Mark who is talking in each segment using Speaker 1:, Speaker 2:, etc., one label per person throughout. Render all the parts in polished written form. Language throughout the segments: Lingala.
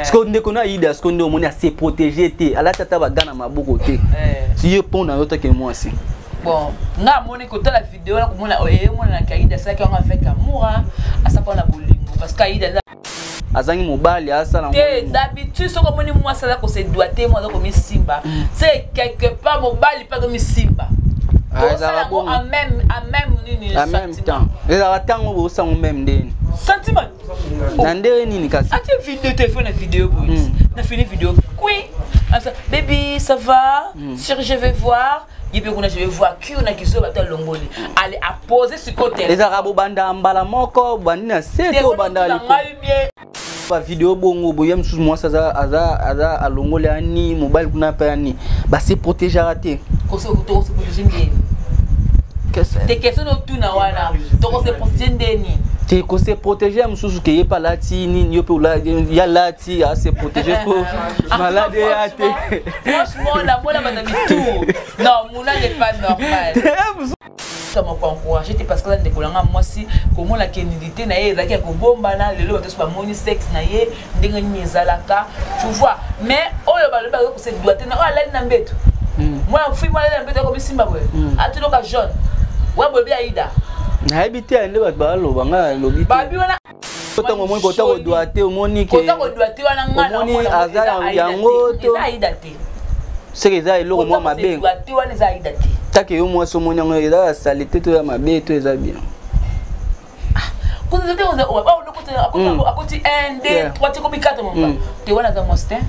Speaker 1: Ce qu'on dit qu'on a idée, ce qu'on dit on a se protéger té. À la tata va gana ma beaucoup té. Si je prends dans l'autre que moi aussi.
Speaker 2: Bon, na moni côté la vidéo là comme on a kaïda ça qu'on a fait amour à ça qu'on a bolingo parce qu'aïda
Speaker 1: azangi mobali asala
Speaker 2: d'habitude ce comme moi ça là qu'on se doit té moi comme simba c'est quelque part mobali pas comme simba en même
Speaker 1: temps les attends au sang même den
Speaker 2: sentiment
Speaker 1: nande nini kasi
Speaker 2: ati vidéo téléphone vidéo na fini vidéo oui baby ça va chérie je vais voir je vais voir qui on a qui se battre longoli aller à poser ce côté
Speaker 1: les arabes banda mbala moko bandina seto banda ba vidéo bongo boyem sous moi ça aza alongoli ani mobile kuna pa ani ba se protéger raté
Speaker 2: ko se protéger ndeni des questions autour na wana donc se protéger ndeni
Speaker 1: tu ko se protéger amsusu ke yepa lati ni yope la ya lati a se protéger pour maladie até
Speaker 2: franchement la moi la madame tout non mouna n'est pas normal ça m'a pas encouragé parce que là ndekolanga moi si comment la kénidité na ye ezaki ko bomba na lelo bato ba moni sexe na ye ndenge ni ezalaka tu vois mais oyo ba leba ko se doit na ala na mbeto moi fui moi la mbeto ko simba boy atulo ka jaune wa bobi aida
Speaker 1: na habité ande ba baloba nga lobi
Speaker 2: babi wana
Speaker 1: kota ngomoni kota ko doate omoni ke
Speaker 2: kota ko doate wana nga
Speaker 1: omoni aza yango to
Speaker 2: aida te
Speaker 1: c'est que ça eloko moi mabe
Speaker 2: doate wana za aida te
Speaker 1: take yo moi so moni ngo eza salité to ya mabe to eza bien
Speaker 2: quand on était on a côté 1 2 3 tu comme 4 mon tu wana za mostin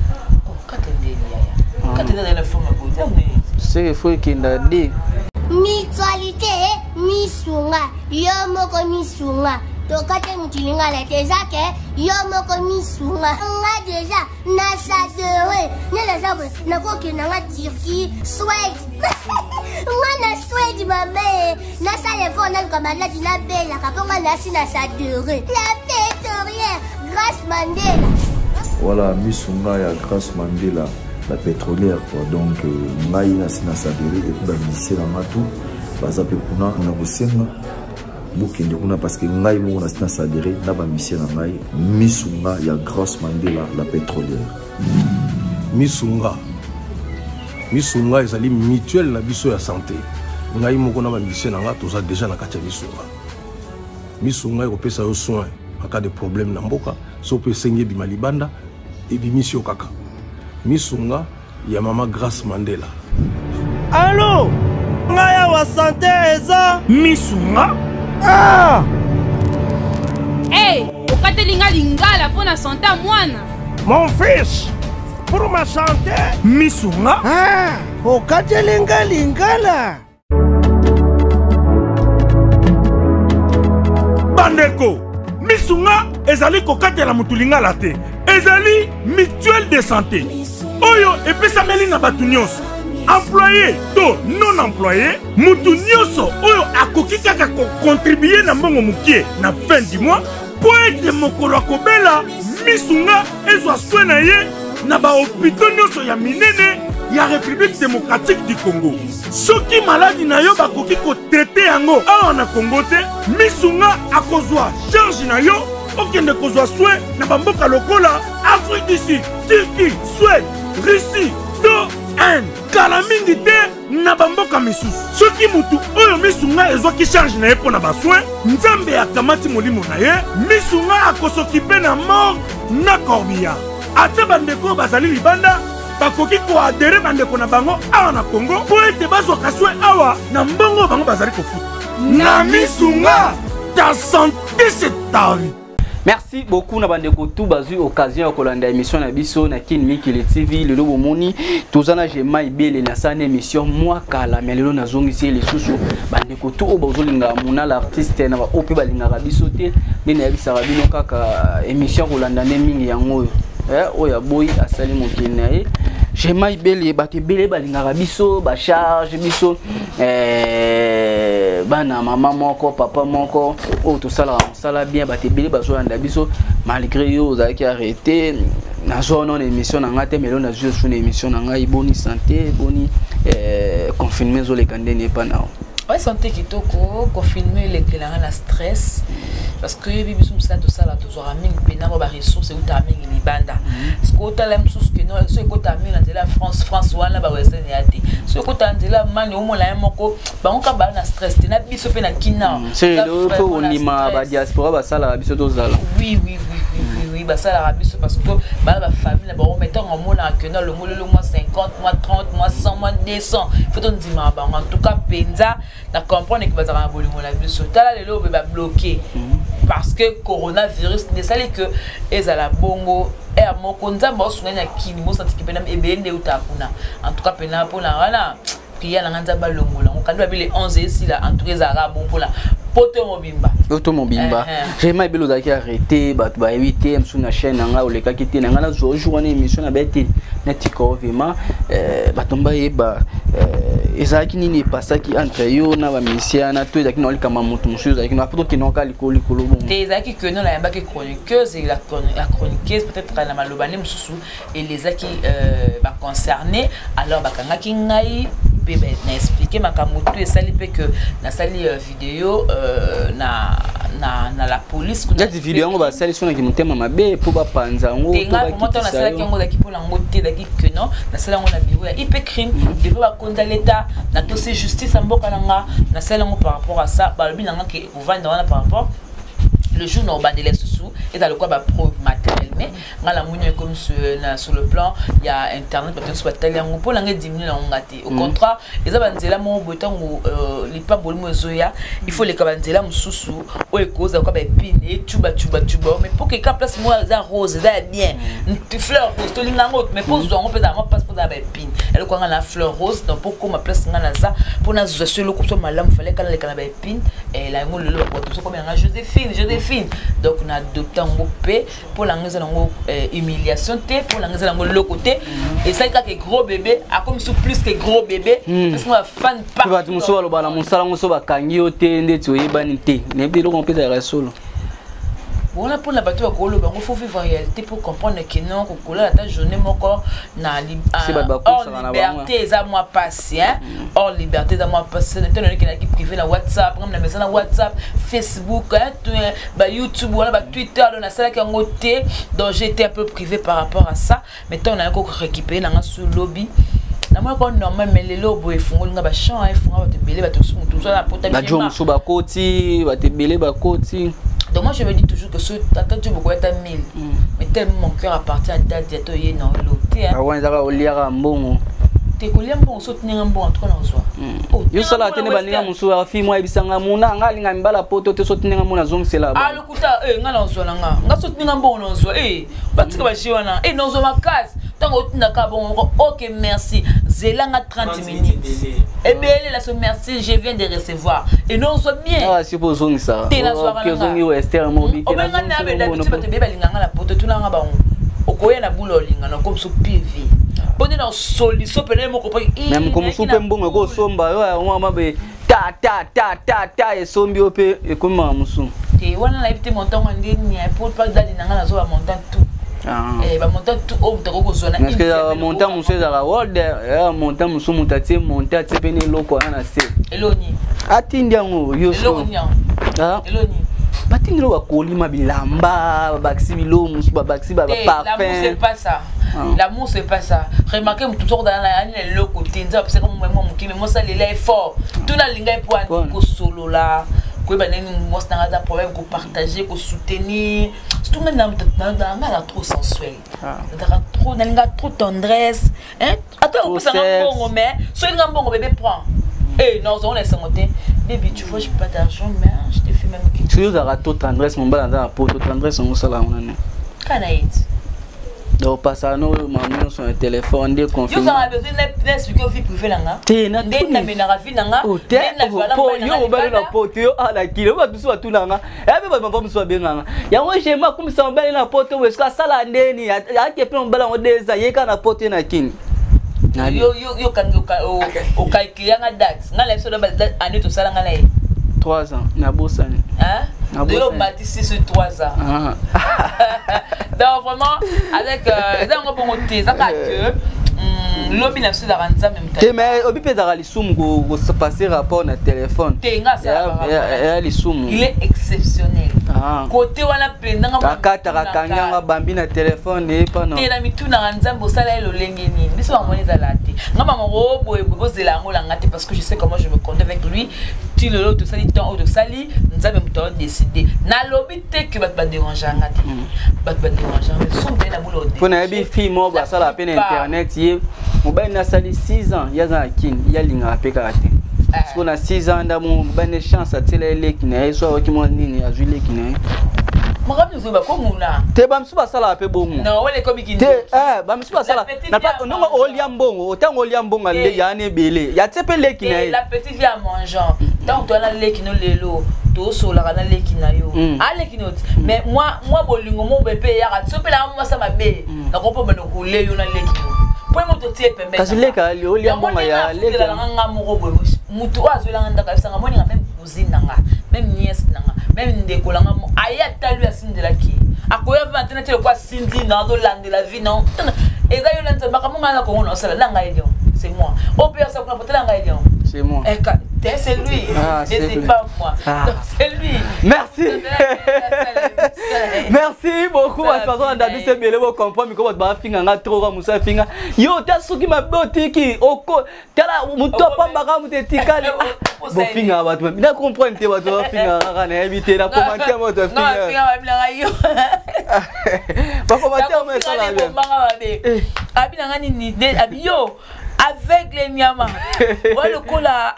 Speaker 2: 4 ndeni yaya 4 ndeni la forme bonne
Speaker 1: c'est faut qu'il a dit
Speaker 3: mutualité misunga yo moko misunga to kate mutilinga la tezake yo moko misunga nga déjà na sadere ne la zabe na ko ke na Turquie Suède nga na Suède maman na sa le fond na comme la dina bella kaponga na si na sadere la pétrolière Grace Mandela
Speaker 4: voilà misunga ya Grace Mandela la pétrolière quoi donc ngai na sina sadere et pour ministère na tout baza pe kuna na bosenga bokende kuna parce que ngai mo na sina sadere na ba ministère na ngai misunga ya Grace Mandela la pétrolière
Speaker 5: misunga ezali mutuelle na biso ya santé ngai moko na ba ministère na nga toza déjà na kati ya misunga ekopesa yo soin en cas de problème na mboka so pe sengi bima libanda et bimisio kaka misunga ya mama Grace Mandela.
Speaker 6: Allô? Ngaya wa santé eza misunga?
Speaker 7: Ah! Hey, okatelinga lingala pour na santé mwana.
Speaker 6: Mon fils, pour ma santé misunga? Ah, okatelinga lingala. Bandeko, misunga ezali kokatela mutulingala te. Ezali mutuelle de santé. Oyo epesameli na batu nyonso employé to non employé mutu nyonso oyo akoki kaka contribuer na mbongo mukie na fin du mois po ete mokolo akobela misunga ezwa soin na ye na bahôpitaux nyonso ya minene ya République démocratique du Congo. Soki maladi na yo bakoki kotraite yango awa na Congo te misunga akozwa charge na yo okende kozwa soin na bamboka lokola Afrique du Sud, Turquie, Suède, Russie, to Inde. Kala mingi te na bamboka misusu. Soki mutu oyo misunga ezwaki charge na ye mpo na basoin, nzambe akamati molimo na ye, misunga akosokipe na mort na corbillard. Ate bandeko bazali libanda bakoki koadere bandeko na bango awa na Congo po ete bazwaka soin awa na mbongo bango bazali kofuta. Na misunga, ta santé c'est ta vie.
Speaker 1: Merci beaucoup na bandeko tout bazu occasion ya kolanda émission na biso na Kin Mikili TV lelo bomoni tozana jema ibele na sana émission moi kala mais lelo nazongisi les susu bandeko tout o bazolinga mona l'artiste na ba opi balinga biso te nene ya bisaka bino kaka émission kolanda ne mingi yango oya boy asali mokene na ye jema ibele bato ebele balinga biso ba charge biso bana mama moko papa moko o to sala bien bato ebele bazolanda biso malgré yo ozalaki arrêté nazo non émission na ngate mais na zo sur émission na ngai boni santé boni confinement zo le kande ne pas nao
Speaker 2: ouais santé kitoko confinement le kelanga na stress parce que bibiso msala to sala to zora mingi pena ba ressources ou ta mingi libanda parce que autant la sous que non ce côté ami dans la France wana ba western yati ce côté dans la mani au moins la moko ba on ka ba na stress te na biso pe na kina
Speaker 1: c'est le peu on lima ba diaspora ba sala biso tozala
Speaker 2: oui bah ça la rabis parce que bah la famille bah on mettant en mona que non le mois 50 mois 30 mois 100 mois 200 faut on dit bah en tout cas penza na comprendre que bah ça va bolimo la biso tala le lo ba bloqué parce que coronavirus ne sale que ezala bongo et à mon konza ba sunanya kini mo santi pena ebende utakuna en tout cas pena pona wana priya na nganza ba longola on kandu abile 11 ici là en tout cas ara bon pour la poto mobimba
Speaker 1: j'ai mal belo daki arrêté ba éviter sur na chaîne nga o leka kiti nga na jour na émission na beti na tiko vraiment ba tomba yeba ezaki nini pasaki entre yo na ba misia na to ezaki no likama mutu musu ezaki no apoto kino ka likolo bon
Speaker 2: te ezaki que no la yamba ke chroniqueuse et la chroniqueuse peut-être na malobane mususu et les aki ba concernés alors ba kanga kingai na expliquer makamutu et sali pe que na sali vidéo na la police
Speaker 1: kuna cette vidéo on va sali sona ki mutema mabe po ba panza ngo
Speaker 2: to ba ki na sali ki ngo daki po la ngote daki que non na sali ngo na bureau ya IP crime de ba konda l'état na to c'est justice amboka nanga na sali ngo par rapport à ça ba lobi nanga ke ovanda wana par rapport le jour no bandele sous et dans le quoi ba preuve matérielle mais ngala munyo comme sur le plan il y a internet peut-être soit tali ngo pour l'anga diminuer la ngati au contraire eza banzela mo botango li pa bolimo zoya il faut les kabanzela mususu o ekoza kwa ba épine et tuba mais pour que ka place moi za rose za bien fleur rose to linga ngo mais pour zo ngo peut avoir passe pour da ba épine elle ko ngala fleur rose donc pour ko ma place ngala za pour na zo selo ko so malamu fallait kala le kana ba épine et la ngo le ko to so comme nga Joséphine donc on a adopté un groupe pour l'anglais humiliation pour l'anglais le côté et ça que gros bébé a comme sous plus que gros bébé parce qu'on a fan pas
Speaker 1: va tu so ba la musala so ba kangi ote ndeti oyebani te ne bi lo on peut faire solo
Speaker 2: voilà pour la bateau il faut vivre en réalité pour comprendre que non que la journée mon corps na liberté ça moi passé hors liberté ça moi passé qui privé la WhatsApp comme la message na WhatsApp Facebook YouTube voilà Twitter dans ça qui en côté donc j'étais un peu privé par rapport à ça maintenant on a encore récupéré dans sur lobby na moi quand normal mais les lobos et font nga ba champ et font ba te belé ba te sou tout ça la potable
Speaker 1: ba jom sou ba koti ba te belé ba koti.
Speaker 2: Donc moi je me dis toujours que ce t'attends Dieu beaucoup être 1000 mais tellement mon cœur appartient à date de toyer non l'autre
Speaker 1: ah ouais ça va au liara mbongo
Speaker 2: te ko liambo soutenir mbongo en tout cas na soi
Speaker 1: yo sala tene balinga musu ya fi moi bisanga muna ngalinga mbala poto te soutenir muna zongsela
Speaker 2: ah le kuta nga na soi nga soutenir mbongo na soi batika ba chiwana non zo makasi tango tina ka bon OK merci zelanga 30 minutes et bien là ce merci je viens de recevoir et non so bien
Speaker 1: ah c'est pour zong ça
Speaker 2: OK
Speaker 1: zongi western mobi
Speaker 2: te na na be d'habitude ba te be balinga la poto tuna nga ba okoya na bulo linga na comme so PV bonne na soli so pele moko pa
Speaker 1: même comme so pe mbongo ko somba yo wa mabe ta e sombi ope e kuma musu
Speaker 2: te wana na ibite montant ndini pour pas dadi na nga na zo ba montant tout ba montant tout au to ko zona
Speaker 1: parce que montant musu za la world montant musu mutati montant tsepene loko na se
Speaker 2: eloni
Speaker 1: atindi yango yo so
Speaker 2: eloni
Speaker 1: batindi lo bakolima bilamba baksi bilomu baksi ba parfum
Speaker 2: l'amour c'est pas ça l'amour c'est pas ça remarquez tout sort dans la le côté parce que moi mais moi ça les fort tout na linga pour ko solo là ko ba neni moi ça n'a problème ko partager ko soutenir tout maintenant dans trop sensuel dans trop na linga trop tendresse hein attends on peut ça bon mais soit linga bon bébé prend non on laisse monter baby tu vois j'ai pas d'argent mais je te fais même quelque
Speaker 1: chose à rato tendresse mon bal dans la peau tendresse on ça là on a
Speaker 2: canaït
Speaker 1: donc pas ça non maman sur un téléphone des conflits
Speaker 2: vous avez besoin d'expliquer vie privée là nga
Speaker 1: tena
Speaker 2: na menara vie nga
Speaker 1: yo ba na poto yo ala kilo ba biso tout nga et ba ba biso benga ya ngo jema comme ça ba na poto we ska sala ndeni ya ke pe mbala ngo deza yeka na poto na kini
Speaker 2: yo kan o calculer nga date nga la so da année to sala nga la
Speaker 1: 3 ans na bosani
Speaker 2: de bâtisse sur 3 ans donc vraiment avec ça on bon côté ça que Lobby n'a pas de
Speaker 1: même. Mais obi peut d'aller soum go passer rapport na téléphone. Il
Speaker 2: est exceptionnel. Côté wala pendanga
Speaker 1: kanga bambi na téléphone et pas non.
Speaker 2: Tena mituna nzambo sala elo lengeni. Biso ba moni zalate. Ngama mo boye zela ngola ngate parce que je sais comment je me compte avec lui. Tu le lot de sali temps de sali, nzambe muto décider. Na lobby te que ba déranger ngate. Ba déranger mais son bien na boulot.
Speaker 1: Pour na bi fille mo ba sala peine internet yé. Mo ba na sali 6 ans, ya za kin, ya linga pe karate. Parce qu'on a 6 ans d'amour, bonne chance à télé qui n'est soit qui m'ont dit à Julie qui n'est.
Speaker 2: Marabi zo ba ko muna.
Speaker 1: Te bam suba sala pe bongo.
Speaker 2: Non, wele ko bikini.
Speaker 1: Te bam suba sala. Na pas non oliambongo, autant oliambongo le ya ne belé. Ya tepe le qui n'est.
Speaker 2: La petite vient mangeant. Donc toi na le qui no lelo. To so la na le qui na yo. Ah le qui no. Mais moi bolingo mo bébé ya ka tsope la moi ça ma bé. Na ko po bano ko le yo na le qui no. Pour moto tie pembe.
Speaker 1: Kasi le ka le oliambongo ya le.
Speaker 2: La nga mo go mutu azolanga ndaka sanga moni même cousine nanga même nièce nanga même ndeko langa aya talu ya sindela ki akoya vantena tele kwa sindi na do lande la vie non et ça yo lente baka mo ngala ko ono sala langa elion c'est moi au père ça ko potela langa elion
Speaker 1: c'est moi
Speaker 2: c'est lui c'est pas moi c'est lui
Speaker 1: merci merci beaucoup à personne d'abi se belé vous comprendre comment ba finga nga trop musa finga yo ta suki maboti ki oko tala muto pamba mu te tikale bo finga ba tu bien comprendre te ba tu finga nga na éviter la commenter mo to finga
Speaker 2: non finga ba bila yo
Speaker 1: ba commenter mo ça la bien
Speaker 2: abi na ngani ni abi yo avec les nyama wala kola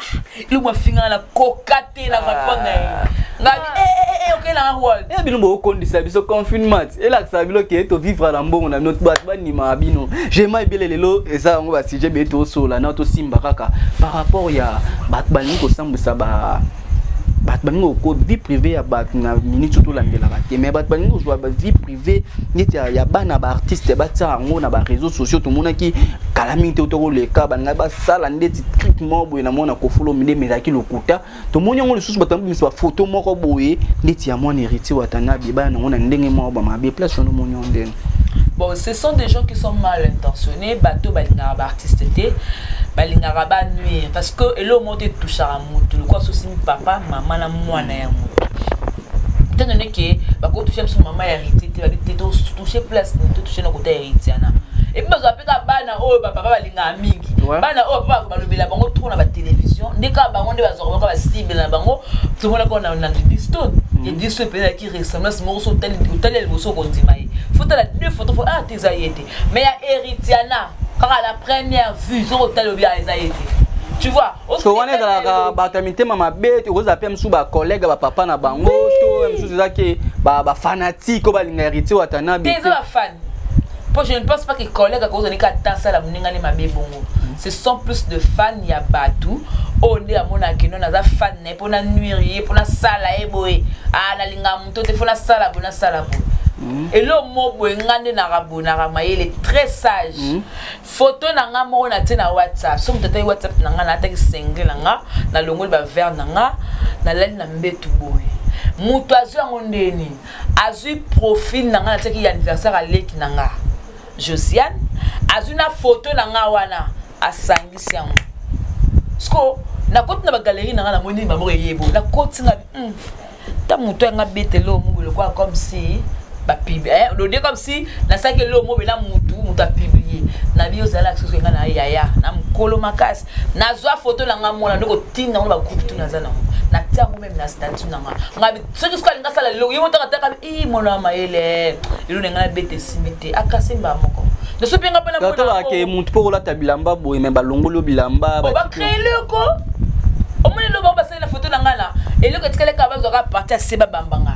Speaker 2: lu ma finga la kokate la mapanga ngadi ok la wall
Speaker 1: bilumbo okondisa biso confinement et là ça bilo ke to vivre la mbongo na notre bat bani ma bino j'aime bien lelo eza ngo ba si je beto sola na to simba kaka par rapport ya bat bani ko sambisa ba bat bani ko vie privée ya bat na minute tout la mbela ba mais bat bani ko ba vie privée neti ya bana ba artiste ba tsa ngo na ba réseaux sociaux to mona ki calamité to le ka banga ba sala ndeti trick mo boye na mona ko follow mide mezaki lokuta to moni ngo le susu batambi misba photo moko boye ndeti ya mona héritier watana bi ba na ngona ndenge mo ba mabe place no moni ondene.
Speaker 2: Bon, ce sont des gens qui sont mal intentionnés. Bateau, balingara, artiste, balingara, nuire. Parce que, et là, monte touche à moutou. Le quoi, c'est papa, maman, la moi, na ya moutou. Étant donné que, bah, quand tu cherches son maman hérité, tu vas toucher place, tu toucher notre côté héritier. Et puis, bah, bana, oh, papa, balingara, mingi. Bana, oh, papa, bah, le bela, bango, tourne à la télévision. Dès que, bah, on est, bah, on va cible, bango, tout le monde, on a un diston. Il dit ce pays qui ressemble à ce morceau, tel le morceau qu'on dit. Faut la deux photos, faut ah tes aïetés. Mais il y a Héritiana, car à la première vue, ils ont tel bien les aïetés. Tu vois?
Speaker 1: So on est dans la batamité maman bête, vous appelez sous ba collègue ba papa na bango, to même chose ça que ba fanatique ba linga héritier watana
Speaker 2: bi. T'es un fan. Pour je ne pense pas que collègue à cause de l'écart ça la muninga les mabé bongo. Ce sont plus de fans il y a batou. On est à mon akino na za fan ne pour na nuire pour na sala e boy. Ah la linga muto te pour na sala bona sala bo. Et le mot ngande na rabona ramaye il est très sage. Photo na nga mo na tena WhatsApp. Somme tata WhatsApp na nga na ta single na nga na longol ba vert na nga na lali na mbetu boy. Muto azu ngondeni. Azu profil na nga na teki anniversaire à leki na nga. Josiane azu na photo na nga wana asangisi yango. Sko na kote na ba galerie na nga na moni mamo yebo. Na kote nga ta muto nga betelo mu le quoi comme si le comme si na saki lo mo bela mutu a publié na bio zala que nga na yaya na mkolo makasi na zwa photo la nga mona ndoko tinga ba groupe tout na zana na tiango même na statut na nga ngabi soki ska linga sala lo yimo taka taka mona maele ilo nga bete simite akasemba moko de so pinga pena mona
Speaker 1: to ke mutu pour la tabilamba boy me ba longolo bilamba
Speaker 2: ba créer le ko o mona lo ba sala photo na nga na et le que tikale ka ba zo ka partir seba bambanga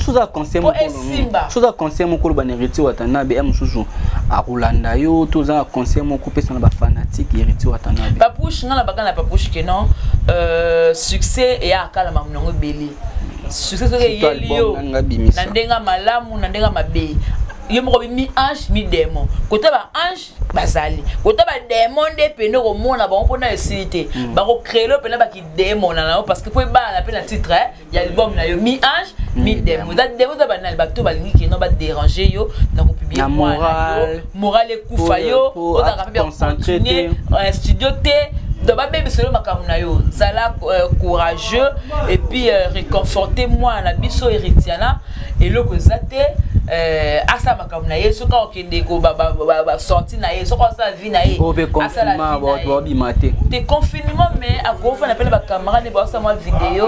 Speaker 1: chose à conseiller mon colo ban héritier watana be am susu a Rolanda yo tous à conseiller mon couper sur la fanatique héritier watana be
Speaker 2: papouche ngala bakana papouche que non succès et à kala mamunongo belé succès que yeli yo na ndenga malamu na ndenga mabe yo moko mi ange mi démon côté ba ange bazali côté ba démon de pene ko mona ba on na cité ba ko créer le pene ba ki démon na parce que pour ba na pene titre il y a l'album na yo mi ange mi démon da démon da banal ba to ba lingi ki no ba déranger yo na ko publier moral et kufa yo o da ka bien concentrer studio T de ba bébé solo makamuna yo zala courageux et puis réconforter moi na biso héritiana et le ko zate asa makamuna ye soka okende ko ba sorti na ye soka sa vie na ye asa la vie na ye te confinement mais à gros on appelle ba camarade ba sa moi vidéo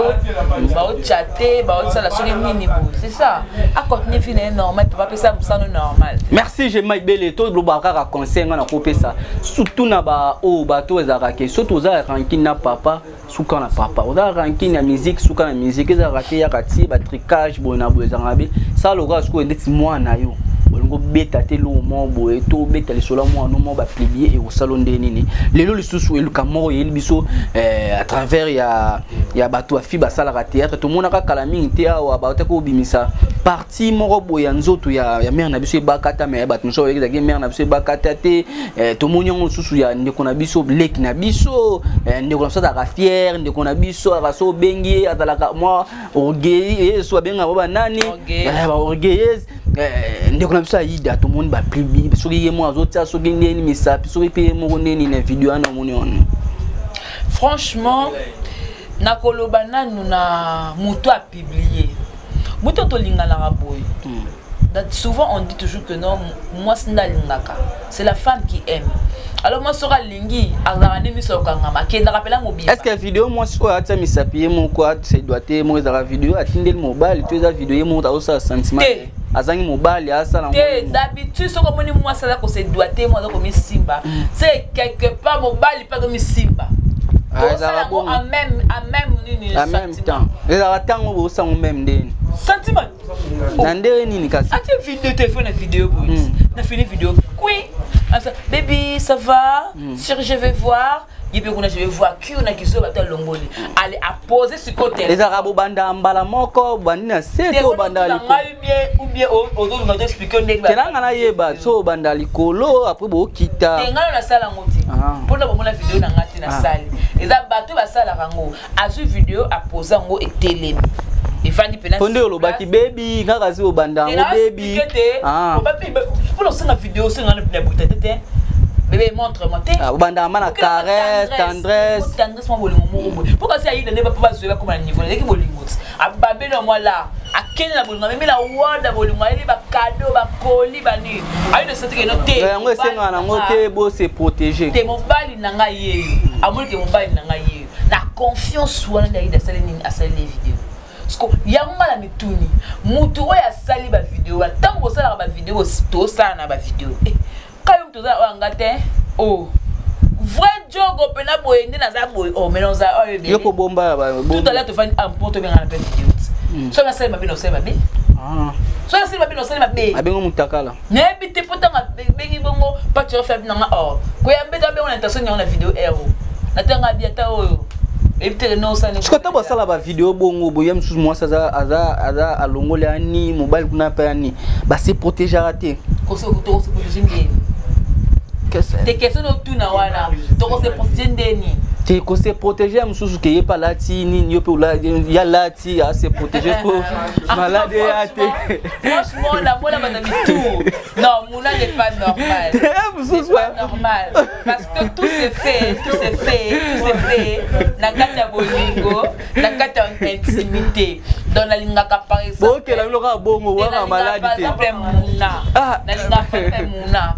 Speaker 2: ba o chatter ba o ça la sur les mini c'est ça à continuer vie normal tu vas pas ça normal.
Speaker 1: Merci je mai belé to lo ba ka conseil na ko pesa surtout na ba o ba to ezaka ke surtout za ranking na papa suka na papa o da ranking na musique suka na musique za raté ya kati ba tricage bona bozanga be ça lo ga sko ndeti mwana yo bolingo beta te lo mo boye to beta le sola mo no mo ba plier et au salon de nini lelo le susu eluka mo yeli biso à travers ya bato afi ba sala théâtre to mona ka kala mingi te awa ba ta ko bimisa parti mo boya nzoto ya mère na biso ba kata me ba tnso yeki za mère na biso ba kata te to monyo susu ya ndeko na biso blek na biso ndeko na biso ta fier ndeko na biso aso bengi atalaka moi orgueil so benga ba nani ba orgueil ndeko na biso aida to monde ba plibi soki ye mo azota soki ndeni misapi soki pe mo neni na video ana moni on.
Speaker 2: Franchement nakoloba nanu na muto a publié muto to lingana raboy. Souvent on dit toujours que non moi c'est lingaka c'est la femme qui aime. Alors moi sera lingi azarane miso kangama ke ndakapela mobile. Est-ce
Speaker 1: que vidéo moi siko ata misapi mo quoi c'est doit te mo za vidéo atindel mobile tu za vidéo mo ta osa sentiment azangi mobile asala
Speaker 2: ngo d'habitude soko moni moi ça ko c'est doit te mo za ko mi simba c'est quelque part mobile pas ko mi simba en même
Speaker 1: temps et la tango bo sa même ndeni
Speaker 2: sentiment
Speaker 1: nande nini kasi
Speaker 2: ati vidéo téléphone vidéo na fini vidéo oui baby ça va chérie je vais voir je vais voir qui on a qui se battre longoli aller à poser ce côté
Speaker 1: les arabes banda mbala moko banda seto banda
Speaker 2: ou bien autres va t'expliquer
Speaker 1: kena ngana yeba so banda likolo après bo kita
Speaker 2: ngana na sala ngoti pour na bomona vidéo na ngati na sali eza bato ba sala rango azu vidéo a poser ngo et télé ifani pena
Speaker 1: konde olobaki baby ngaka zi obanda ngo baby
Speaker 2: pour la vidéo c'est ngana na butete bébé montre-moi tes
Speaker 1: banda mana caresse tendresse
Speaker 2: mo bolingo mo pourquoi c'est aïda ne va pas jouer comme un niveau les qui bolingo ababe no moi là akene na bolingo mais la wanda bolingo ele ba cadeau ba colis ba ni aïda c'est que no te
Speaker 1: ngo esenga na ngo te bo se protéger
Speaker 2: te mobali na nga ye amul ke mobali na nga ye la confiance wana aïda sala nini asala les vidéos parce que yanga la mituni mutu ya sali ba vidéo tango sala ba vidéo to sana na ba vidéo quand tu as engagé oh vrai job opena boyende na za boy oh mais on za oh bien
Speaker 1: yoko bomba
Speaker 2: tout à l'heure tu fais un porte bien na vidéo so na sala mabino sala mabe so na sala mabino sala mabe
Speaker 1: abengo mutakala
Speaker 2: ne bité potanga bengi bongo pas tu refais na oh ko yambe da be on intention na vidéo héros na tanga biata oh ebite no sala
Speaker 1: ko to basala ba vidéo bongo boyem sous moi ça aza alongole ani mobile kuna pa ani ba se protéger raté
Speaker 2: ko se protéger ndeni des questions autour na wana donc se protéger ndeni
Speaker 1: te ko se protéger mususu ke yepa lati ni yope la ya lati a se protéger pour malade ate
Speaker 2: franchement la mona madame tout non mouna n'est pas normal c'est pas normal parce que tout c'est fait na kata bolingo na kata intimité dans la lingaka par exemple
Speaker 1: OK la loka bongo wa malade
Speaker 2: par exemple mouna na lingaka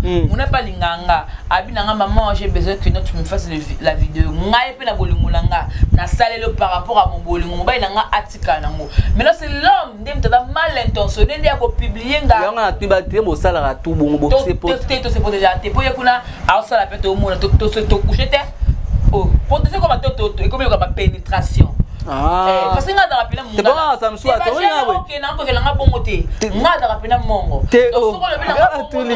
Speaker 2: mouna pas linganga abinanga maman j'ai besoin que tu me fasses la vidéo ngai pe na bolingo langa na salelo par rapport à mon bolingo mobile nanga atika nango mais là c'est l'homme ndem tata mal intentionné ndi ako publier nga
Speaker 1: yanga tu ba te mo sala tout bongo bo c'est pour
Speaker 2: te déjà te poye kuna a sala pe to mona to coucher te oh protéger comme to et comme il y a pas pénétration parce que nga da rapina
Speaker 1: mongo. C'est bon ça me soit to nga we.
Speaker 2: OK na ko kelanga bongo te. Nga da rapina mongo.
Speaker 1: So ko le bina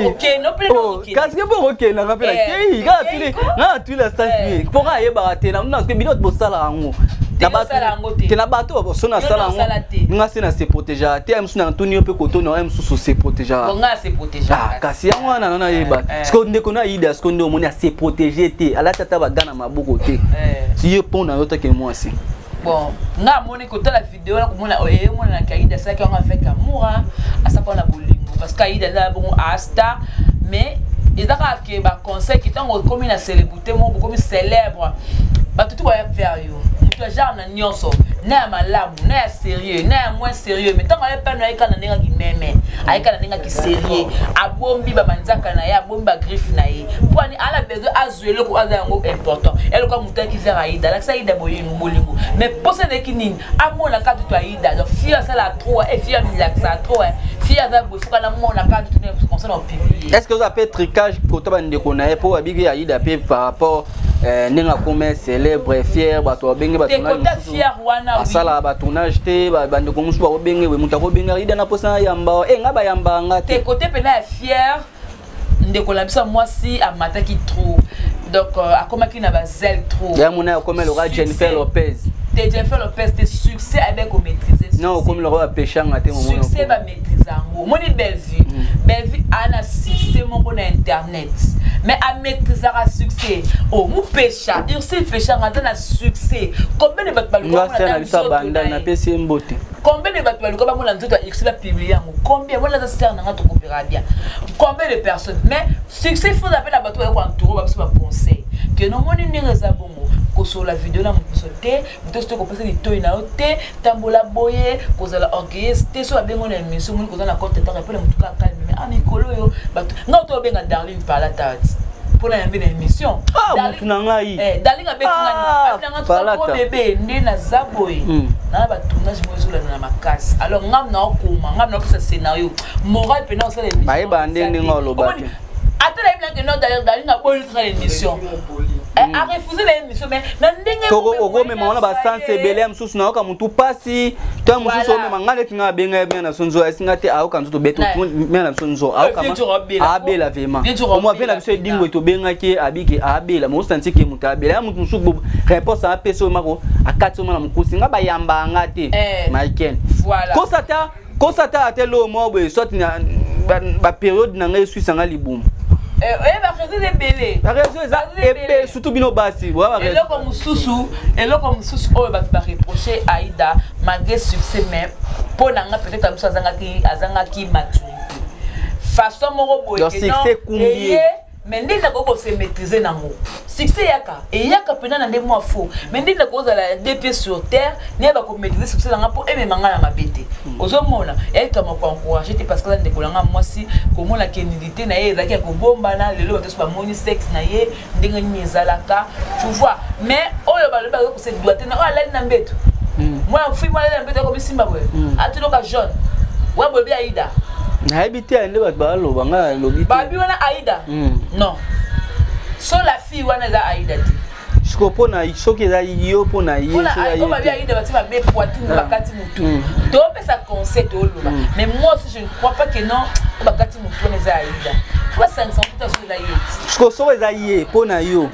Speaker 2: OK no pele OK.
Speaker 1: Kasi ke bongo ke na rapina ke ga tuli na tuli la station. Pour nga ye ba te na parce que bino bo sala ngo. na bato sona sala nga se na se protéger te am suna Antonio pe koto na am susu se protéger
Speaker 2: nga se protéger
Speaker 1: kasi yango wana na yeba sko ndeko na ida sko ndo moni a se protéger te ala tata bagana maboko te si yo pona yo take moi si
Speaker 2: bon nga moni ko la vidéo la ko mona mona na kaida ça qui on avec amour à ça qu'on a bolingo parce qu'aida là bon asta mais ils ont que ba conseil qui tant comme une célébrité mon comme célèbre ba tout va faire yo tu genre na nyonso na malamu na sérieux na moins sérieux mais tant on pas na ika na ninga ki meme aika na ninga ki sérieux abombi ba manzaka na ya bomba griffe na ye pour ani ala besoin azuelo ko azango important elle comme muta ki faire aida la ça ida boye bolingo mais pour ça de ki nini amona ka tu aida donc fia ça la trop et fia milax ça trop fia za bo fuka na mona ka tu ne comme ça on publier
Speaker 1: est-ce que vous avez tricage ko to ba ndeko na pour abigi aida pe par rapport ninga comme célèbre fier ba to bengi ba
Speaker 2: asala
Speaker 1: ba tournage te ba ndeko musu ba bengi we mutako benga aida na posa yamba ngaba yamba ngate
Speaker 2: te côté pena fier ndeko la biso moi si amataki trop donc akomaki na ba zel trop
Speaker 1: ya mona comme le Jennifer Lopez
Speaker 2: Jennifer Lopez te succès avec au maîtriser
Speaker 1: non comme le roi péchanga te moment
Speaker 2: succès ba maîtriser ngo moni belle vie ana succès mon bon internet mais à maîtriser à succès oh mon pécha il sait péchanga dans succès combien de bateaux
Speaker 1: na pesi mbote
Speaker 2: combien de bateaux comme mon nzoto x la publier combien moi la sert na to coopérer bien combien de personnes mais succès faut appeler la bateau ko entouro ba so conseil que non moni ningeza bongo ko sur la vidéo là mon sauter to ko passer ni to ina ote tambola boye ko za la orchestre so abengo na émission mon ko za na compte ta rappel mon ka calme mais amikolo yo bato ngato benga Darling par la tête pour la émission
Speaker 1: Darling
Speaker 2: Darling a betinga ko bébé ndi na zaboye na ba tournage mo zo la na makasi alors ngam na okuma ngam na ko scénario moral pe na so l'émission
Speaker 1: ba bande ndi ngolo ba
Speaker 2: attends la que non Darling a boye tra l'émission a refusé l'émission mais na ndenge
Speaker 1: ko me mona ba sensible am susu na ka mutu pasi to musu so me mangale kinga benga bien na sonzo asingate a ka nto beto me na sonzo a ka abela vema o mo vena biso dingo to benga ke abiki abela mo santi ke mutu abela mutu musu réponse a peso mako akati mo na mukusi nga ba yamba ngate Michael
Speaker 2: voilà
Speaker 1: kosata atelo mo bo soti na ba période na ngai suisa nga libumu
Speaker 2: ba raison de belé
Speaker 1: la raison est surtout bino basi
Speaker 2: et là comme susu oh ba reprocher Aïda malgré succès mais pour nanga peut-être azanga ki maturité façon moko boye que non mais ndinda ko se maîtriser nango succès yaka et yaka pena na ndemo afo mais ndinda ko za la deux pieds sur terre ne ba ko maîtriser succès nanga pour aimer manga na mabete ozomona elle comme ko encourager te parce que ndeko kolanga moi si comme la kenidité na ye zaki ko bomba na lelo ba to ba moni sexe na ye ndinga nyezalaka tu vois mais oyo ba ko se doit na ala na mbeto moi fui moi na mbeto ko bisimba boye atuloka jaune wa bobi Aïda
Speaker 1: na habité ande ba loba nga lobi
Speaker 2: babi wana Aïda non so la fille wana za Aïda ti
Speaker 1: siko pona soki za yo pona ye
Speaker 2: so ya yo babi Aïda ba ti ba be poitrine bakati mutu to pesa conseil to loba mais moi aussi je ne crois pas que non bakati mutu na za Aïda faut 500 tout sur la yeti
Speaker 1: siko so za ye pona yo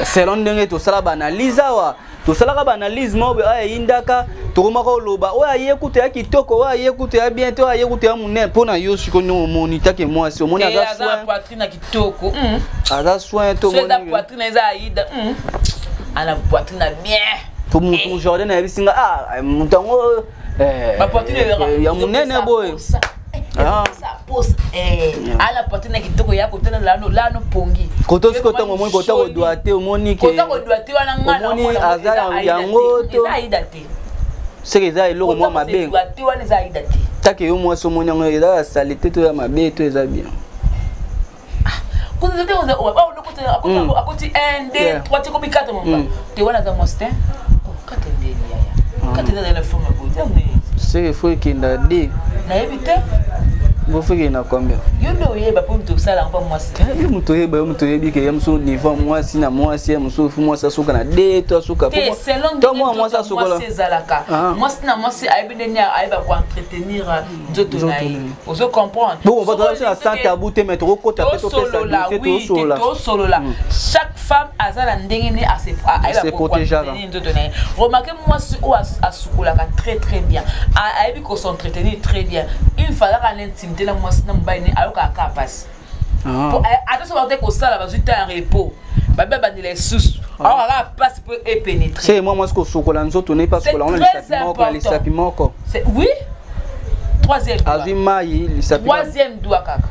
Speaker 1: selon ndenge to sala ba analyse wa to sala ka ba analyse mo be ay indaka to ma ko loba o aye kutu ya kitoko o aye kutu ya bien to aye kutu ya munene pona yo siko no monita ke moi si o moni aga
Speaker 2: soin poitrine kitoko
Speaker 1: aga soin to
Speaker 2: moni la poitrine za Aïda ana poitrine bien
Speaker 1: to mutu Jordan na bisinga mutango
Speaker 2: ba poitrine
Speaker 1: ya munene boy
Speaker 2: ça pose à la poitrine kitoko ya kotana lano pongi
Speaker 1: koto siko tango moni kota ko doate omoni ke
Speaker 2: kota ko doate wana ngana
Speaker 1: omoni aza yango to
Speaker 2: Aïda te
Speaker 1: c'est eza eloko mwa mabe
Speaker 2: doate wana za Aïda te
Speaker 1: take yo mwa so moni yango eza salité to ya mabe to eza bien
Speaker 2: kuzo te on akoti 1 2 3 tiko bikata mamba te wana za mostin kata ndeni yaya kata ndeni la forme boza mais
Speaker 1: c'est faut qu'il n'a dit
Speaker 2: na éviter
Speaker 1: vous faites na combien
Speaker 2: yo ndo yeba pour tout ça là pas moi c'est
Speaker 1: yo muto yeba ke yamso niveau moi si na moi si yamso fu moi ça suka na de to suka
Speaker 2: pour to moi ça suka là c'est zalaka moi si na moi si aibidenia aiba ko entretenir nzoto na yi ozo comprendre
Speaker 1: bon on va dans la santé à bouter mettre au côté après to pesa
Speaker 2: to solo là chaque femme azala ndengene à se protéger. Remarquez moi si ou à soukolaka très très bien. A ebi ko s'entretenir très bien. Une fois là l'intimité là moi na mbaine ayoka passe. Attention va ko sala ba zuta en repos. Ba ba les sous. Alors là passe peut pénétrer.
Speaker 1: C'est moi ce que soukola nzoto ne parce que là on les sapiments quoi.
Speaker 2: C'est oui. Troisième doigt kaka.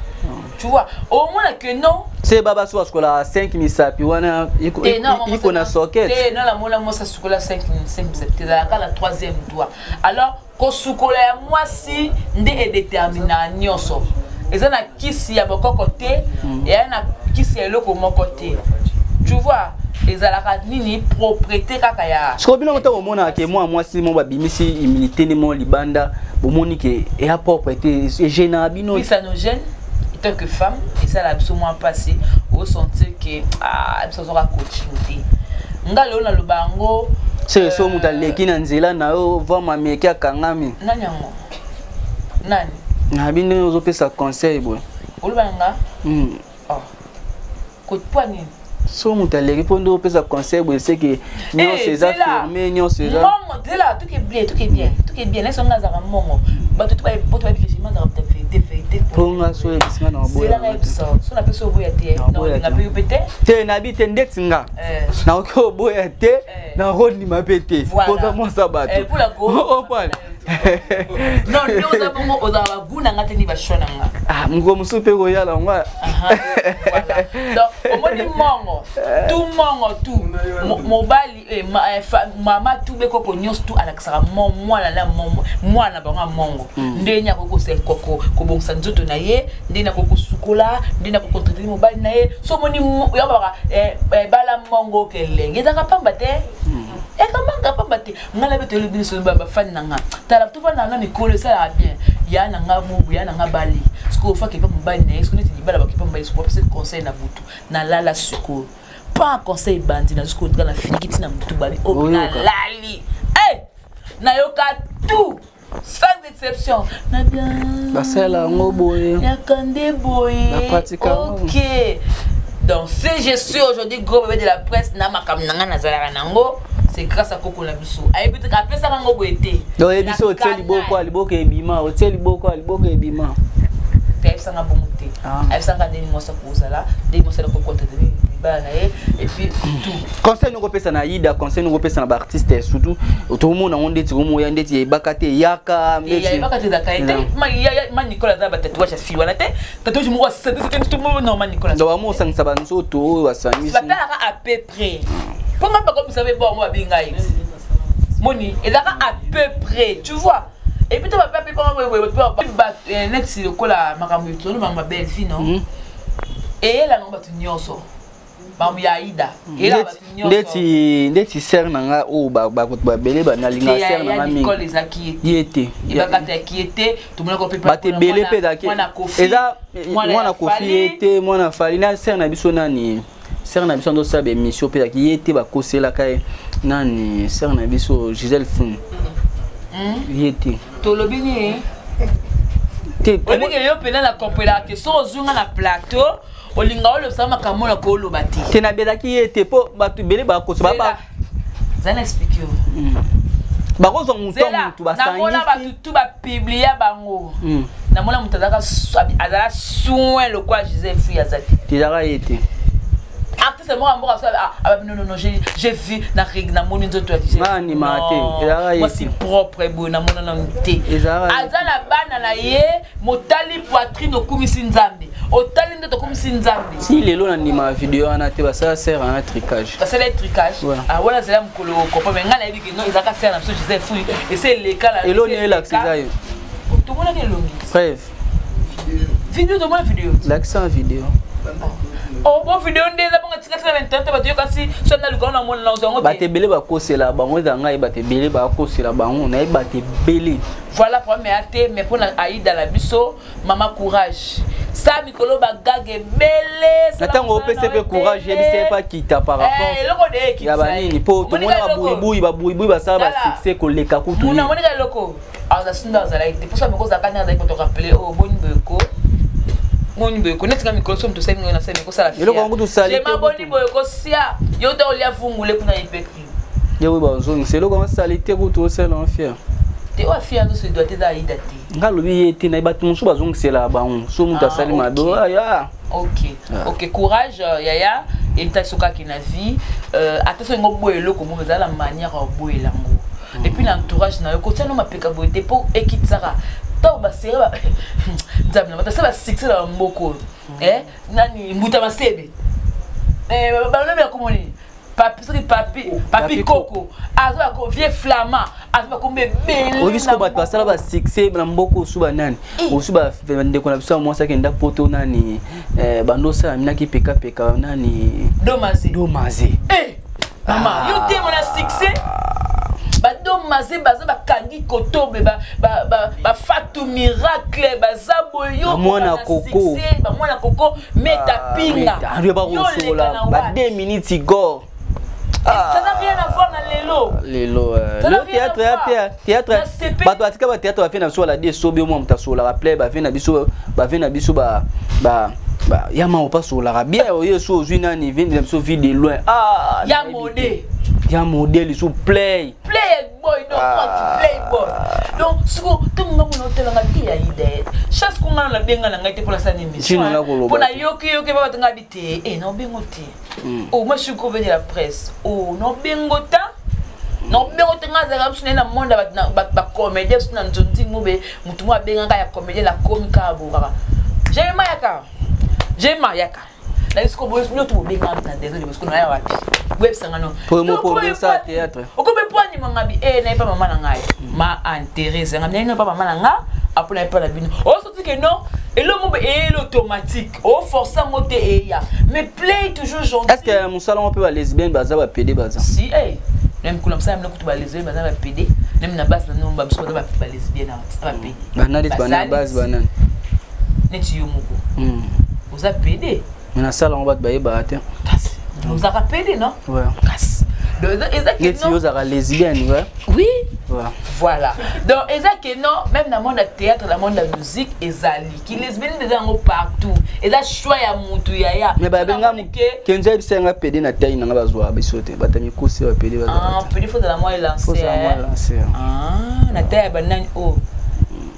Speaker 2: Tu vois, au moins que non.
Speaker 1: C'est baba so parce que là 5 misapi wana iko na socket.
Speaker 2: Non la mona moi ça soukola 5 misapi la troisième doigt. Alors ko soukola moi si ndé est déterminant nyonso. Eza na kisi ya boko côté et na kisi ya loko mon côté. Tu vois, ezalaka nini propriété kaka ya.
Speaker 1: Ce que bien on mona que moi si mon babimisi immunité ni mon libanda bomoni que et à propriété et gênant bino.
Speaker 2: Oui ça nous gêne en tant que femme et ça l'a absolument passé au sentir que ça sera coaching. Ngalo na lubango
Speaker 1: c'est so mutaleki na nzela na yo voir ma meki akangami.
Speaker 2: Nani yango? Nani?
Speaker 1: Na bino ozopesa conseil boy.
Speaker 2: Olubanga? Oh. Coach poignée.
Speaker 1: So mutaleki pondo pesa conseil boy c'est que non c'est affirmé non c'est ça.
Speaker 2: Mongo de là tout est bien laisse on a za mongo. Ba tout ba que j'ai mal dans ta vérité.
Speaker 1: Ponga so ebisinga na boy.
Speaker 2: C'est là ça. So na peso boy te. Non na pe pété.
Speaker 1: Te na bi te ndetsinga. Na ko boy te na rodi ma pété. Pour moi ça bat.
Speaker 2: Pour la go. Non, nous avons Ozawa ngate ni bashona nga.
Speaker 1: Ah, ngo musupe ko yala ngwa.
Speaker 2: Voilà. Donc au moins tout mobali mama tout beko ko nyos tout alakisaka mwana banga mongo. Ndenya ko se koko ko bongsa nzoto na ye, ndenya ko sukola, ndenya ko traiter mobali na ye. So moni yaba bala mongo kelenge. Ezaka pamba te. Et comment capable battre ngala beto le bini so baba fan nanga tala tout va nanga mikolo ça bien ya nanga mubu ya nanga bali ce qu'on fait que pas mbali na ce qu'on dit bala ba ki pas mbali ce qu'on peut conseil na butu na lala suko pas conseil bandi na ce qu'on dans la finikiti na butu bali o na lali na yoka tout sans exception na bien
Speaker 1: basela ngoboye
Speaker 2: ya kande boye OK. Donc si je suis aujourd'hui gros bébé de la presse na makam nanga na zalaka nango c'est grâce à Coco la biso. Aïe peut-être après ça nango goete.
Speaker 1: Donc ebiso hôtel liboko ebima, hôtel liboko ebima.
Speaker 2: Puis ça nga bonté. Aïe ça nga deni mosa koza là, deni mosa ko compte de bana et puis tout.
Speaker 1: Conseil nous repesa na Ida, conseil nous repesa na ba artiste surtout tout le monde on ndeti ko moya ndeti bakate yaka
Speaker 2: mbeti. Ya bakate zakaite. Ma Nicolas za batatu wa fi wana te. Tatouage mo wa c'est tout le monde non ma Nicolas.
Speaker 1: Donc mo sang sabanso to wa sami.
Speaker 2: Ça t'a à peu près. Comment pas comme vous savez bon moi bingaï. Moni, et là à peu près, tu vois. Et puis tu vas pas payer net si le cola makambu tu ma belle fille non. Et elle a non batu nyonso. Mamu ya Ida. Et là batu nyonso.
Speaker 1: Ndeti ser nanga o ba belé ba na linga ser nanga mingi.
Speaker 2: École les acquis.
Speaker 1: Yete.
Speaker 2: Et ba kata qui était, tout le monde peut
Speaker 1: pas. Ba te belé pe daki. Eza mwana kofi était, mwana fali na ser na biso nani. Ser na biso ndo sa be mission pe daki yete ba kosela kai nani ser na biso Gisèle Fun. Yete.
Speaker 2: To lobini.
Speaker 1: Te
Speaker 2: comment que yo pena la compela que so zunga na plateau. Olinga le sama kamona ko lo bati.
Speaker 1: Te na bedaki yete po batu belé ba kosa ba.
Speaker 2: Zana explique.
Speaker 1: Ba kozo mutu ba sangi.
Speaker 2: Na mona ba tout ba publier bango. Na mona mutazaka azala soin le quoi Gisèle Fui azati.
Speaker 1: Te dara yete.
Speaker 2: Après c'est moi non j'ai vu na moni nzoto
Speaker 1: mani mate
Speaker 2: moi c'est propre bo na mona na nté azala bana na ye motali poitrine okumisi nzambe otali ndoto okumisi nzambe
Speaker 1: si lelo na ndima vidéo ana te ba ça sert à un tricage
Speaker 2: ça c'est le tricage ah voilà c'est là mkolo ko mais ngala yebi que non ezaka sert na biso Gisèle Fui et c'est le cas là
Speaker 1: elo ni l'accès yo
Speaker 2: tout mona ke longi
Speaker 1: bref
Speaker 2: vidéo de moi vidéo
Speaker 1: l'accent vidéo.
Speaker 2: Oh bon vidéo ndeza bonga tika 20 bato yoka si so na lukona na mona na zongo
Speaker 1: ba te belé ba kosela bango za ngai ba te belé ba kosela bango na ba te belé.
Speaker 2: Voilà premier até mais pour Aïda la biso maman courage ça mikolo ba gage belé
Speaker 1: ça tango PCP courage je sais pas qui t'a par rapport ya ba nini po to mona ba buibui ba ça ba succès ko leka kutu
Speaker 2: mona monika loko aza sunda za like pour ça me koza kanya za ko to rappeler oh boni beko Moni boy connaître quand micro somme tout ça ngona ça miko sala.
Speaker 1: Eloko ngo to sali.
Speaker 2: J'ai ma boni boy ko sia. Yo to lia fungule kuna ipekri.
Speaker 1: Yo ba zongi c'est eloko ngo sali te ko to sala en fier.
Speaker 2: Te wa fier no se doit te da ida te.
Speaker 1: Ngalobi yete na ba tumusu ba zongi sela ba on. So muta sali mado ya.
Speaker 2: OK. OK, courage Yaya et ta soka ki na vie. Attention ngo boy eloko mo za la manière boy lango. Et puis l'entourage na yo ko tano mapeka boy te po ekitsara. To ba sera ndabna ba ta ba six la mboko. Nani mbuta masebe. Ba le ko moni. Papi Coco, aza ko vieux flamand, aza ko mbele.
Speaker 1: Obi sko bat pasala ba succès na mboko suba nani. Osuba vende ko na biso mo sa kenda poto nani bando sa mina ki peka nani domaze.
Speaker 2: Mama, yo te mona succès. Ba domaze baza ba kangi kotobe ba fatu miracle baza boyo
Speaker 1: mwana koko.
Speaker 2: Ba mwana koko meta pinga.
Speaker 1: Yo ba rosola ba 2 minutes igor.
Speaker 2: Ça n'a rien à voir dans
Speaker 1: Lelo. Le théâtre. Bato atika ba théâtre ba fait na so la de sobe mo mta so la rappelé ba fait na biso ba yama o pas so la bien o yeso ozui na ni vindi na biso vie de loin. Ya modèle sous play
Speaker 2: boy donc play boy. Donc siko tout le monde hôtel nga dia ide. Chaque qu'on a la benga na ngate pour la scène émission. Pour na yoki ba tanga bité non bengote. Oh moi je suis convenu la presse. Oh non bengota. Non bengota nga za kamsune na monde ba comédien suna nzonzi ngobe mutu mo benga ka ya comédien la komika bora. J'ai mayaka. La disco boys nous tout benga na désolé parce que na ya wapi. Web sangano.
Speaker 1: Pour ça théâtre.
Speaker 2: Okobe poani mangabi na pas maman na ngai. Ma intéresse ngam na pas maman na nga apona pas la bino. Oh sorti que non et le mot est automatique. Oh forçant moté et ya. Mais play toujours gentil.
Speaker 1: Est-ce que mon salon on peut aller lesbienne baza ba PD baza?
Speaker 2: Si même comme ça même kutu ba lesbienne baza ba PD. Même na base na nomba biso ba lesbienne ba PD.
Speaker 1: Banane bana base banane.
Speaker 2: Neti yo moko. Vous a PD.
Speaker 1: Na salon on va te bailler ba te.
Speaker 2: Vous avez pédé, non?
Speaker 1: Ouais.
Speaker 2: Les
Speaker 1: filles sont lesbiennes, ouais.
Speaker 2: Oui.
Speaker 1: Ouais.
Speaker 2: Voilà. Donc, exactement, non, même dans le monde du théâtre, dans le monde de la musique, ezali. Qui lesbiennes des gens partout. Et ça, choix à moutou ya.
Speaker 1: Mais bah, benga kenza bisenga pédé na taille na bazwa bisote. Batami kosi wa pédé.
Speaker 2: Ah, pédé faut de la moi lancer.
Speaker 1: Faut de la moi lancer.
Speaker 2: Ah, na taille banane oh.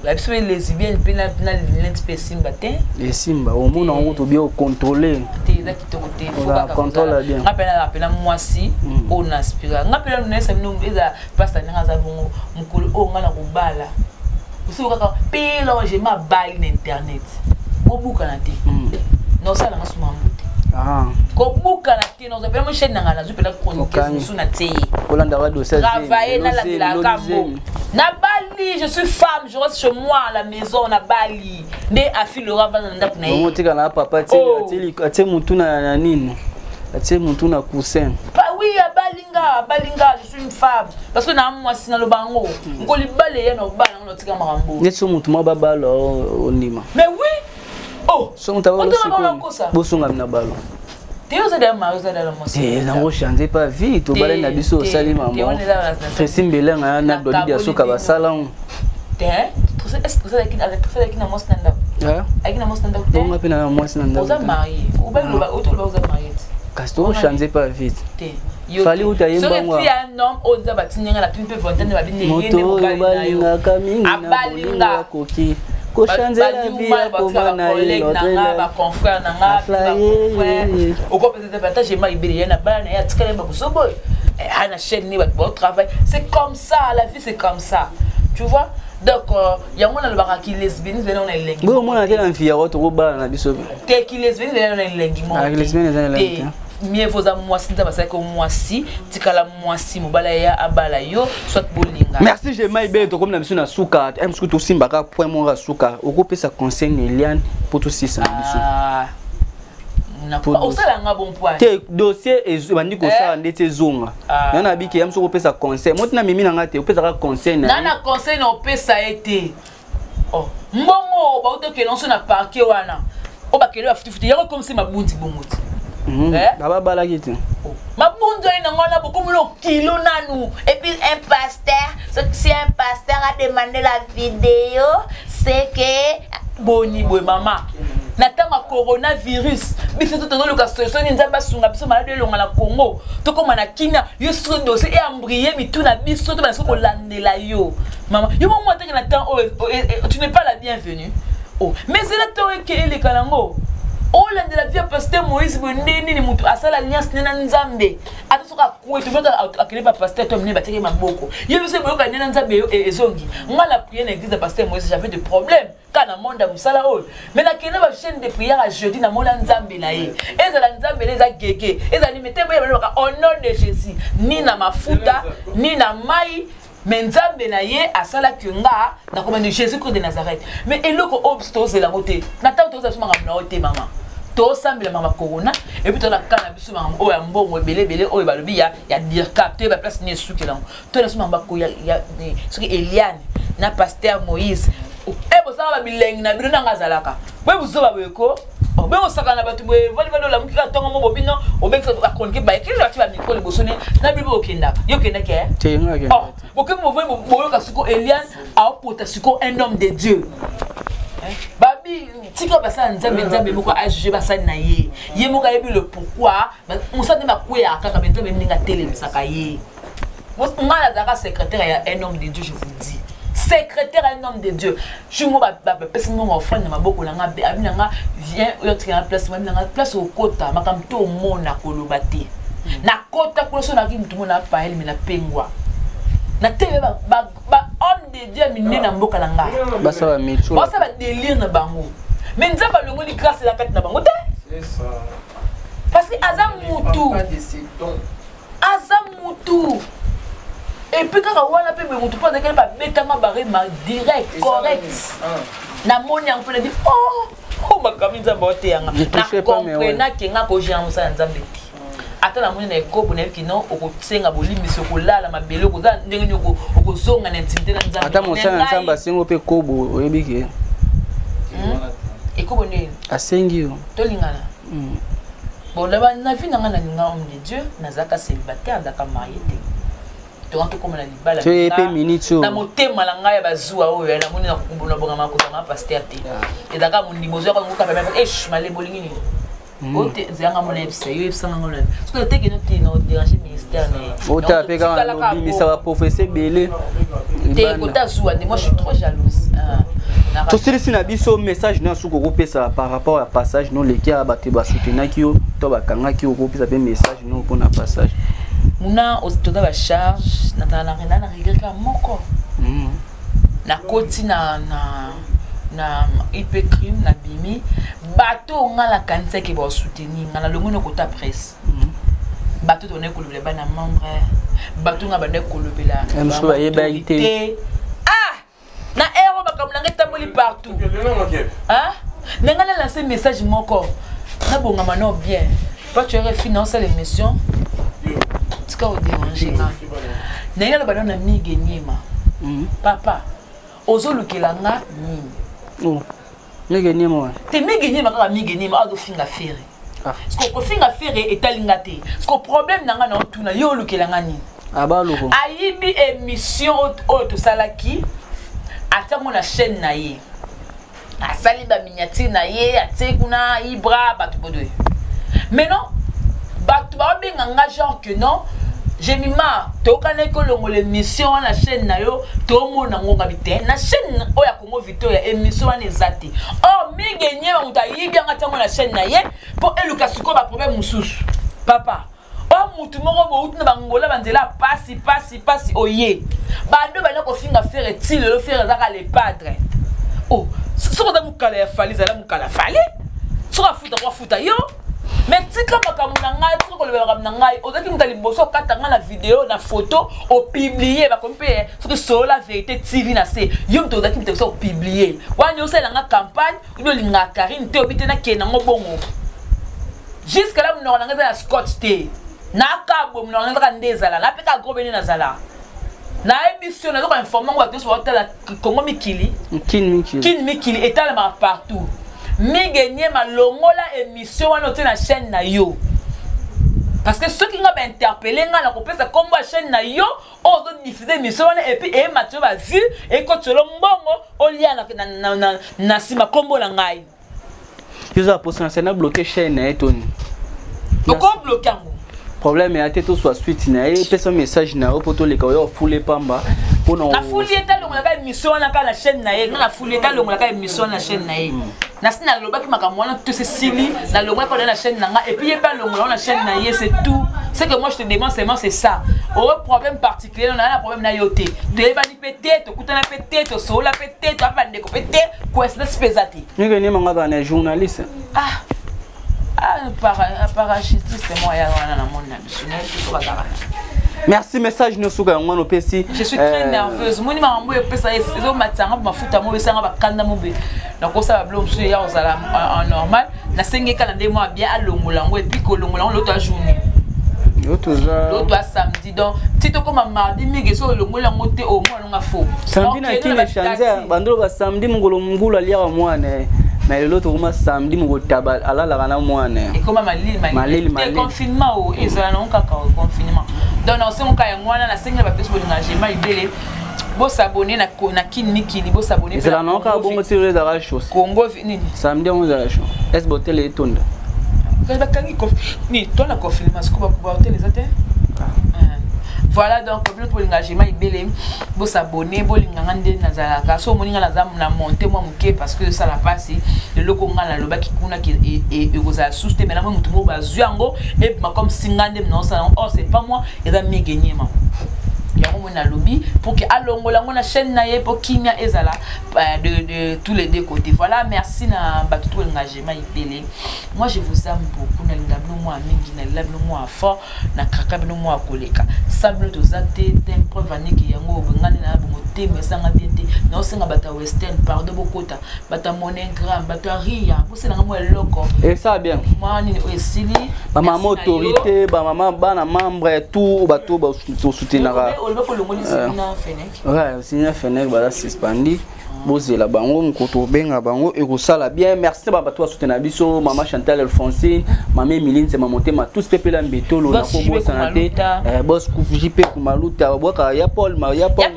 Speaker 2: La personne lesbienne pena l'espèce matin.
Speaker 1: Et simba au monde en route bien contrôler.
Speaker 2: T'es là qui te côté
Speaker 1: faut pas contrôler bien.
Speaker 2: Rappelle moi si on aspire. Rappelle nous ça nous eza passe na za bon mukolo o ngana ko bala. Usi ukaka pela j'ai ma balle internet. Ko buka na te. Non ça la ngasuma mbote.
Speaker 1: Ah.
Speaker 2: Ko buka na te non appelle moi chaîne na na zupela chronique sur na te.
Speaker 1: Kolanda wa dossier.
Speaker 2: Travailler na la cambo. Na Bali, je suis femme, je reste chez moi à la maison na Bali. Mais à fil le ravin na ndap na.
Speaker 1: Bon tika na papa ati mutu na nini? Ati mutu na coussin.
Speaker 2: Bah oui, à Balinga, je suis une femme parce que na moi sina lo bango. Ngoli balé ya no bana no tika marambo.
Speaker 1: Neso mutu ma baba lo onima.
Speaker 2: Mais oui. Oh,
Speaker 1: so mutu ba lo siko. Bosunga na balo. Nango change pas vite to bala na biso sali maman Tracy Mbelenga na dodi ya soka basala
Speaker 2: est-ce que ça avec na stand up avec na stand up
Speaker 1: on appelle na moi stand up
Speaker 2: vous êtes marié ou bien vous êtes marié
Speaker 1: Casto change pas vite fali utayemba
Speaker 2: moi si un homme oza batinga la pimpe fontaine ba bine yende
Speaker 1: balinga kaminga
Speaker 2: abalinga
Speaker 1: koki ko changer la vie pour mana
Speaker 2: collègue nanga ba confrère nanga ba confrère au ko peut-être partager ma ibiri na bana ya tikale ba kusobo ana chaîne ni ba travail c'est comme ça la vie c'est comme ça tu vois donc yango na lobaka ki lesbienne zena na elengi
Speaker 1: bo mona te na fia ko bala na biso
Speaker 2: te ki lesbienne zena na elengi mo
Speaker 1: lesbienne zena na elengi
Speaker 2: mieux vaut à moi si ça que moi si tikala moi si mobala ya abala yo soit bolinga.
Speaker 1: Merci je maïbe to comme na biso na suka em sku to simbaka point mon ra suka oko sa conseil Eliane pour tout si ça biso
Speaker 2: na o sala nga bon point
Speaker 1: te dossier et bandi ko sa ndete zonga na biki em sku sa conseil moti na mimi na ngate o pesa conseil
Speaker 2: na conseil na o pesa été oh mbongo ba uto ke lonso na parquet wana o ba kele ba futi yako comme si mabundi bongoti
Speaker 1: baba bala kiti
Speaker 2: mabundo ina ngona beaucoup de kilo nanu et puis un pasteur si un pasteur a demandé la vidéo c'est que boni boy maman natanga coronavirus biso to tolo ka solution nzamba sunga biso malade longa na Congo to koma na Kenya yo so dossier et embrayé bituna biso to ba so ko landela yo maman yo mo mo na temps tu n'es pas la bienvenue oh mais c'est là to que les kalango oh landela via pasteur Moïse Bondeni ni mutu asala alliance nena nzambe ata soka ko to beka akele ba pasteur to mne bateke maboko yo biso boyoka nena nzambe yo ezongi ngala prier na église de pasteur Moïse j'avais des problèmes kana monda musala oyo mais na kena ba chaîne de prière à jeudi na mona nzambe na ye ezala nzambe leza gege ezali metebo ya au nom de Jésus ni na mafuta ni na mai mais nzambe na ye asala kyonga na komande Jésus Christ de Nazareth mais eloko obstacle la côté na ta to za manga na ote mama to sambela mama corona et puis to na kana biso mama oya mbongo belebele oyo balobi ya dire capter ba place ni sukela to na mama ko ya soki Eliane na pasteur Moïse ebo sala ba bilengi na bino nga zalaka bwe buzoba bweko obe osaka na batu bwe vali vali la mukika tongo mo bobino obekisa akonke ba ekile bati ba mikolo bosone na bibo okenda yo kenda ke
Speaker 1: tenga ke
Speaker 2: boke mo voye boyo kasiko Eliane a opota siko un homme de Dieu babi tika basa nzambe moko a juger basa na ye moko yebi le pourquoi on s'en ma kuya kaka nzambe ninga tele misaka ye ngala zaka secrétaire ya un homme de Dieu je vous dis secrétaire un homme de Dieu je mo ba personne mo offrande na maboko na nga abinanga vient yotre na place moi na place au kota makamto mona kolobate na kota koloso na ki mutu mona pa elle me na pengwa na tebe ba homme de Dieu minne na mboka na nga
Speaker 1: basa ba micho
Speaker 2: basa ba délire na bango mais nzamba longo li grâce la kati na bango te c'est ça parce que azam mutu et puis quand on a fait me mutu pas de quel pas betanga barré ma direct correct na moni en peut dire oh ma kamisa bote yanga na comprena kenga ko jia musa nzambe ata na moni na ekobo na kino okotsenga bolimi sokolala mabele koza ndenge nyoko okozonga na intimité na nzambe
Speaker 1: ata musa nzamba singo pe kobo oyebike
Speaker 2: ekobo ne
Speaker 1: asengi yo
Speaker 2: to lingana bon là na vie na ngana ninga homme de Dieu nazaka célibataire ndaka marié te to comme na libala
Speaker 1: tu es pe minute
Speaker 2: na motema na ngai bazua oyo na moni na kumbona bonga makosa ma pasteur te et daka mundi mozo ko ngoka ba male bolingi ni ote zanga mona epsa yo epsa ngona parce que te que no déranger ministère ne
Speaker 1: ota pe ka no bi ça va professeur belé
Speaker 2: te kota zua moi je suis trop jalouse
Speaker 1: to sisi na biso message na suko kopesa par rapport à passage non les kia ba te ba soutenir ki yo to ba kanga ki yo kopesa pe message non pour na passage
Speaker 2: muna otoda ba charge na regreta moko na koti na IP crime na bimi bato ngala kanisa ke ba soutenir ngala longo no kota presse bato to ne ko le ba na membre bato nga ba ne ko le bela
Speaker 1: ba yeba ité
Speaker 2: na ero bakamulanga tamboli partout hein ngala lancer message moko na bonga mano bien pas tu aurais financé l'émission tika o déranger nga na yela ba na mige nyema papa ozolukela nga
Speaker 1: oh mige nyema
Speaker 2: te mige nyema ka mige nyema ado finga fere parce que finga fere etalinga te parce que problème nanga na tuna yo lukela nga ni
Speaker 1: abaloko
Speaker 2: ayibi émission auto salaki atango na chaîne na ye asali ba miniature na ye atekuna ibra batu bodoy mais non batu ba benga nga genre que non j'ai mis ma to kana ko longo l'émission na chaîne na yo to mona ngonga bité na chaîne oya Congo Victoria émission na ezati oh mi gagné muta yibi nga tango na chaîne na ye pour eluka suko ba problème mususu papa oh mutu moko bo utina bangola banzela pasi oye bando bana ko finga faire til le faire zaka les padres oh so da mukala ya fali zala mukala fali so futa yo mais tika makamu na ngai so ko le ba na ngai ozaki mutali boso katanga na vidéo na photo o publier ba kompe so que so la vérité TV na se yo mto ozaki mto so publier wanyo sala nga campagne udo linga Karine te obite na kena ngobongo jusqu'à là mno na nga Scott te na kabo mno na nga ndezala na peka gobeni na zala na émission na ko informer ko to la Congo mikili kin étale ma partout migénie malongola émission wana ote na chaîne na yo parce que ceux qui nga ba interpeller nga na ko pesa kombo chaîne na yo ozo diffuser émission wana et puis e matio ba vu et ko tolo mbongo olia na sima kombo na ngai
Speaker 1: Je za posa na bloquer chaîne na etoni.
Speaker 2: Pourquoi bloquer ngo?
Speaker 1: Problème est tout soit suite na e pesa message na poto le kayo foule pamba pona
Speaker 2: na foule eta longola ka émission na ka la chaîne na e na foule eta longola ka émission na chaîne na e na sina lobaki makamwana tout c'est sili na longola ka na chaîne na nga et puis e pas longola na chaîne na e c'est tout c'est que moi je te demande seulement c'est ça au problème particulier on a un problème na yote de bani peut-être kutana peut-être so la peut-être abande ko peut-être quoi c'est spézati
Speaker 1: ni que ni manga ba na journaliste
Speaker 2: parachutiste moi ya wana na monde
Speaker 1: merci message no suka ngwa no pesi
Speaker 2: je suis très nerveuse moni mambo pesa ezo matanga mafuta mo besanga bakanda mo be na ko sa ba blom sur ya ozala en normal na senge kala ndé moi bien alongola ngo et puis ko longola l'autre journée l'autre samedi donc si to comme mardi mige so longola ngote au moins nga faux
Speaker 1: samedi na kile chanza bandolo ba samedi mungolo mungula lia wa mwana mais l'autre comment samedi mon tabal ala la kana mwana
Speaker 2: et comment malili confinement ou ezala non kaka confinement donc on sait on ka ngwana na senga ba pesi bolinga jema ibele bo s'abonner na kiniki bo s'abonner
Speaker 1: ezala non ka bongo tirer za la chose
Speaker 2: Congo nini
Speaker 1: samedi on za la chose est botel et tonda
Speaker 2: ka kangi ni to na confinement ce ko ba hotel les até voilà donc comme pour l'engagement ibele bo s'abonner bo linganga nde nazalaka so moninga na monter moi muke parce que ça la passe le loko ngala loba kikuna ki et kozala souste mais là moi mutu mo bazuango et comme singande non ça oh c'est pas moi et ça me gagner ma yango mona lobby pour que alongola ngona chaîne na ye pour kimia ezala de tous les deux côtés voilà merci na batu to engagement ibele moi je vous aime beaucoup na lingabno moi mingi na labno moi fort na krakabno moi koleka sablo to zate tem preuve aniki yango bengani na bongo te mais sanga biente na osenga bata western pardon bokota bata monogram bata ria bosena ngamo eloko
Speaker 1: et ça bien
Speaker 2: moi ni esili
Speaker 1: ba maman autorité ba maman bana membre tout bato ba soutenir ouais signa Fenech bala suspendi bozela bango mkoto benga bango et kosala bien merci ba bato soutenir biso maman Chantal Alphonsine maman Emiline c'est maman tema tous pepela mbetolo na ko bosa te boss ku JP kumaluta boka ya Paul ya Paul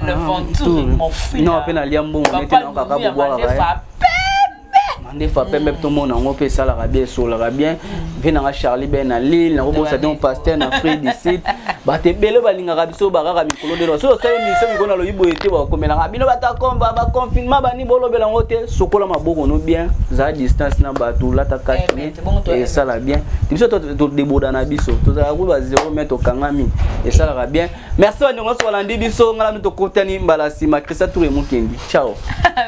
Speaker 2: le ventour mon fils
Speaker 1: non pena liambo mete na kaka boboa Mande fa pembe tout monde en opé ça la bien sur la bien vient Charlie Ben à Lille na robo ça don pasteur na frère d'ici ba te bele balinga rabiso ba rara mikolo de so ça émission mi kona lo yibo ete ba komela rabino bata komba ba confinement ba ni bolo bela ngote sokola maboko no bien za distance na ba tout la ta cache et ça la bien biso to deboda na biso to za ko ba 0 mètre kangami et ça la bien merci on ngos wala ndi biso ngala to kotani mbala sima Christa Touré Mukendi ciao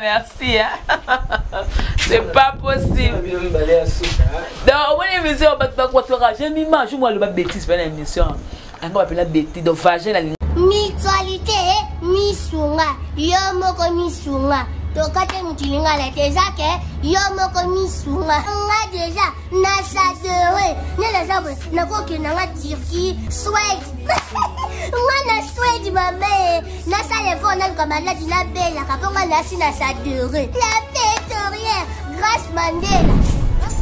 Speaker 2: merci c'est pas possible. Donc, on est émission, j'ai mis ma joue moi le bêtise pour l'émission. On va appeler la bêtise. Donc, vagin la
Speaker 3: Mutualité, misunga, yomoko misunga. Tokate mutilinga la tezake, yomoko misunga. Nga déjà, nasadere. Nela zabo, nakoki nanga Turquie, Suède. Nga na Suède mame, nasa levo na kamaladi na bela, kaponga nasi nasadere. La pétrolière, Grâce Mandela.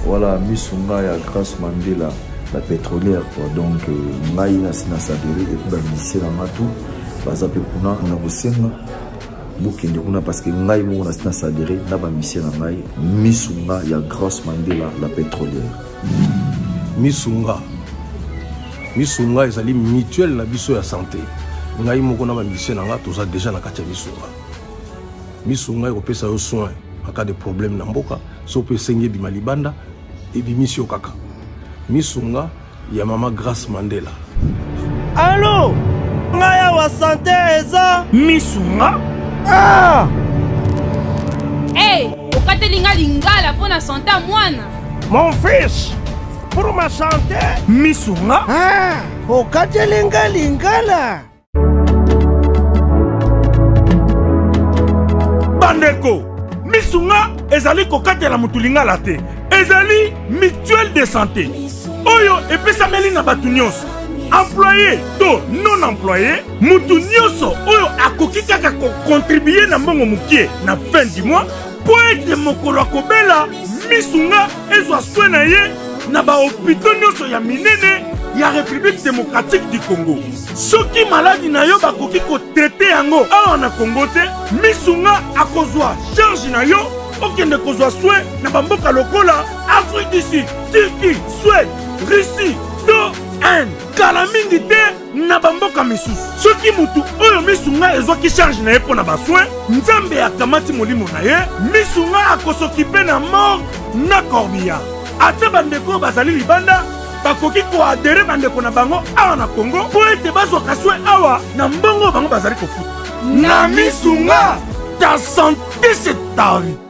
Speaker 4: Voilà, misunga ya Grâce Mandela. La pétrolière quoi donc ngai na sadere et puis ba lycée na matu baza pe kuna na bosenga bukende kuna parce que ngai mo na sadere na ba lycée na ngai misunga ya Grâce Mandela la pétrolière
Speaker 5: misunga ezali mutuelle na biso ya santé ngai mo na ba lycée na nga toza déjà na kati ya misunga ekopesa yo soin en cas de problème na mboka so pe sengi bima libanda et bimisio kaka misunga ya mama Grâce Mandela.
Speaker 6: Allô? Ngaya wa santé eza misunga? Ah!
Speaker 7: Hey, okatelinga lingala pour na santé mwana.
Speaker 6: Mon fils, pour ma santé misunga? Ah! Okatelinga lingala. Bandeko, misunga ezali kokatela mutu lingala te. Ezali mutuelle de santé. Oyo epesa meli na batu nyonso. Employé to non employé, mutu nyonso oyo akoki kaka ko contribuer na mbongo mukie na fin du mois pour ete mokolo akobela misunga ezwa soin na ye na ba hôpitaux nyonso ya minene ya République démocratique du Congo. Soki maladi na yo bakoki ko traiter yango awa na Congo te, misunga akozwa charge na yo okende kozwa soin na bamboka lokola Afrique du Sud, Turquie, Suède, Russie, to Inde. Kala mingi te na bamboka misusu. Soki mutu oyo misunga ezwaki charge na ye mpo na basoin, Nzambe akamati molimo na ye, misunga akosokipe na mort na corbillard. Ata bandeko bazali libanda, bakoki koadere bandeko na bango awa na Congo po ete bazwaka soin awa na mbongo bango bazali kofuta. Na misunga, ta santé c'est ta vie.